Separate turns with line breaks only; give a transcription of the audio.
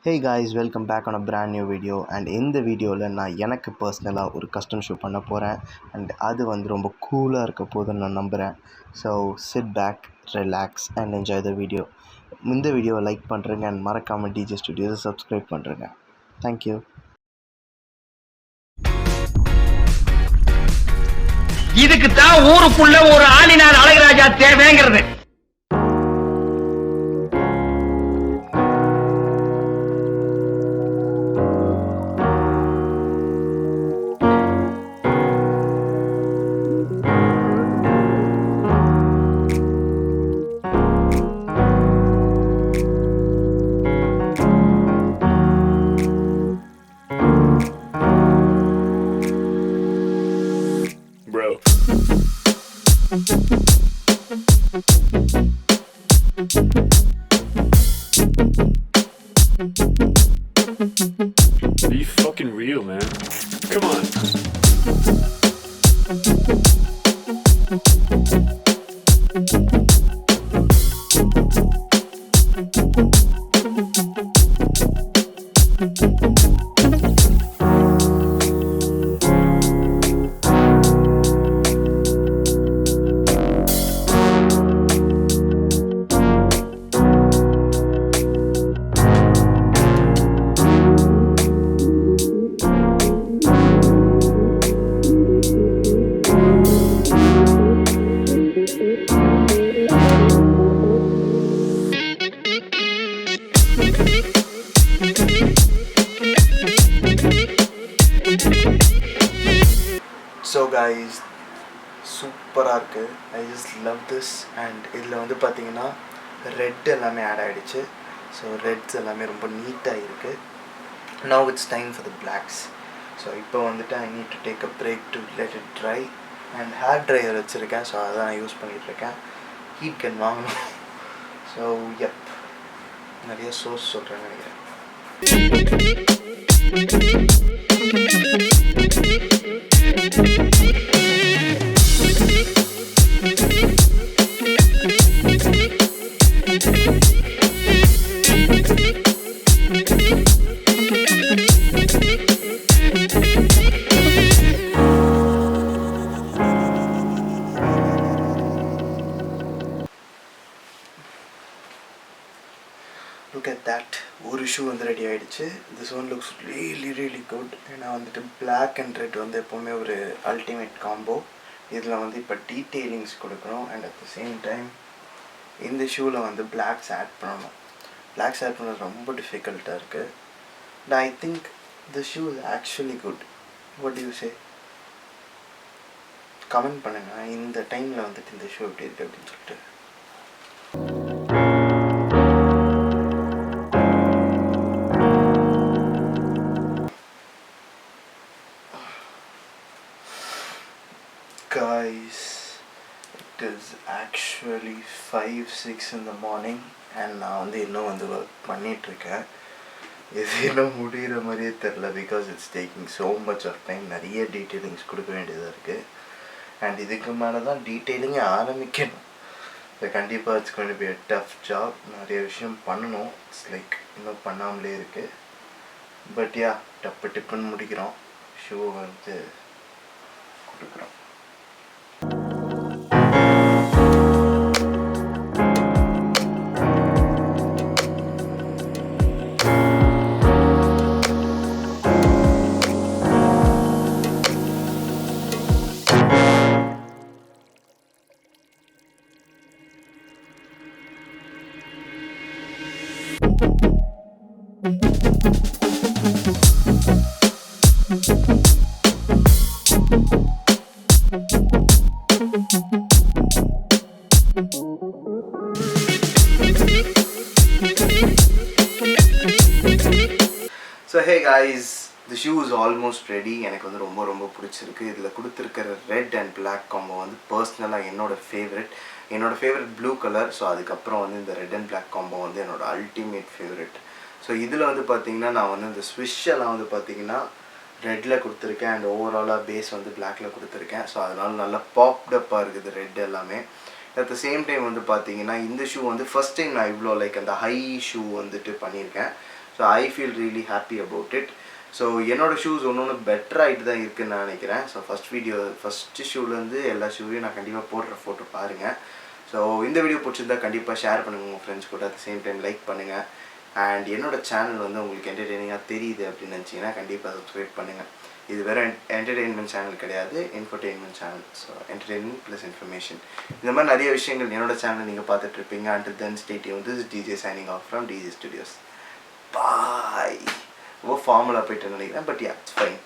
Hey guys, welcome back on a brand new video. And in the video நான் எனக்கு பர்சனலாக ஒரு custom shoe பண்ண போகிறேன். அண்ட் அது வந்து ரொம்ப கூலாக இருக்க போதுன்னு நான் நம்புகிறேன். So sit back, relax and enjoy the video. இந்த வீடியோவை லைக் பண்ணுறேங்க அண்ட் மறக்காமல் டிஜே ஸ்டுடியோஸை சப்ஸ்கிரைப் பண்ணுறேங்க. தேங்க்யூ.
இதுக்கு தான் ஊருக்குள்ள ஒரு ஆளினார் அழகராஜா தேவைங்கிறது.
Bro. Be fucking real, man. Come on.
So guys, சூப்பராக இருக்குது. I just love this. And இதில் வந்து பார்த்தீங்கன்னா ரெட் எல்லாமே ஆட் ஆகிடுச்சு. ஸோ ரெட்ஸ் எல்லாமே ரொம்ப நீட்டாக இருக்குது. Now it's time for the blocks. So இப்போ வந்துட்டு I need to take a break to let it dry. And hair dryer வச்சுருக்கேன். ஸோ அதான் நான் யூஸ் பண்ணிகிட்ருக்கேன். ஹீட் கன் வாங்கணும். ஸோ எப் நிறைய சோர்ஸ் சொல்கிறேன்னு நினைக்கிறேன். Look at that. ஒரு ஷூ வந்து ரெடி ஆகிடுச்சு. This one looks really good. ஏன்னா வந்துட்டு பிளாக் அண்ட் ரெட் வந்து எப்போவுமே ஒரு அல்டிமேட் காம்போ. இதில் வந்து இப்போ டீட்டெயிலிங்ஸ் கொடுக்கணும். And at the same time இந்த ஷூவில் வந்து பிளாக்ஸ் ஆட் பண்ணணும். பிளாக்ஸ் ஆட் பண்ணது ரொம்ப டிஃபிகல்ட்டாக இருக்குது. But I think the shoe is actually good. What you say? Comment பண்ணுங்கள் இந்த டைமில் வந்துட்டு இந்த ஷூ எப்படி இருக்குது அப்படின்னு சொல்லிட்டு. Guys, it is actually 5-6 in the morning and நான் வந்து இன்னும் வந்து ஒர்க் பண்ணிகிட்ருக்கேன். இது இன்னும் முடிகிற மாதிரியே தெரில. Because it's taking so much of time. நிறைய டீட்டெயிலிங்ஸ் கொடுக்க வேண்டியதாக இருக்குது. அண்ட் இதுக்கு மேலே தான் டீட்டெயிலிங்கே ஆரம்பிக்கணும். இது கண்டிப்பாக it's going to be a tough job. நிறைய விஷயம் பண்ணணும். இட்ஸ் லைக் இன்னும் பண்ணாமலே இருக்குது. பட் யா, டிப்புன்னு முடிக்கிறோம். ஷூ வந்து கொடுக்குறோம். So hey guys, the shoe is almost ready. எனக்கு வந்து ரொம்ப பிடிச்சிருக்கு. இதில் கொடுத்துருக்கிற ரெட் அண்ட் பிளாக் காம்போ வந்து பர்சனலாக என்னோடய ஃபேவரட் ப்ளூ கலர். ஸோ அதுக்கப்புறம் வந்து இந்த ரெட் அண்ட் பிளாக் காம்போ வந்து என்னோடய அல்டிமேட் ஃபேவரட். ஸோ இதில் வந்து பார்த்திங்கன்னா நான் வந்து இந்த ஸ்விஷ்ஷெல்லாம் வந்து பார்த்திங்கன்னா ரெட்டில் கொடுத்துருக்கேன். அண்ட் ஓவராலாக பேஸ் வந்து பிளாக்கில் கொடுத்துருக்கேன். ஸோ அதனால் நல்லா பாப்டப்பாக இருக்குது ரெட் எல்லாமே. அட் த சேம் டைம் வந்து பார்த்தீங்கன்னா இந்த ஷூ வந்து ஃபஸ்ட் டைம் நான் இவ்வளோ லைக் அந்த ஹை ஷூ வந்துட்டு பண்ணியிருக்கேன். So I feel really happy about it. So என்னோடய ஷூஸ் ஒன்று பெட்டர் ஆகிட்டு தான் இருக்குதுன்னு நான் நினைக்கிறேன். ஸோ ஃபஸ்ட்டு ஷூலேருந்து எல்லா ஷூவையும் நான் கண்டிப்பாக போடுற ஃபோட்டோ பாருங்கள். ஸோ இந்த வீடியோ பிடிச்சிருந்தா கண்டிப்பாக ஷேர் பண்ணுங்கள் உங்கள் ஃப்ரெண்ட்ஸ் கூட, at the same time like பண்ணுங்கள். அண்ட் என்னோடய சேனல் வந்து உங்களுக்கு என்டர்டெய்னிங்காக தெரியுது அப்படின்னு நினச்சிங்கன்னா கண்டிப்பாக சப்ஸ்கிரைப் பண்ணுங்கள். இது வேறு என்டர்டெயின்மெண்ட் சேனல் கிடையாது, infotainment channel. So entertainment plus information, இந்த மாதிரி நிறைய விஷயங்கள் என்னோடய சேனல் நீங்கள் பார்த்துட்ருப்பீங்க. And then stay tuned. This is DJ signing off from Djstudios. Bye. ரொம்ப ஃபார்முலா போயிட்டு நினைக்கிறேன், பட் யா, இட்ஸ் ஃபைன்.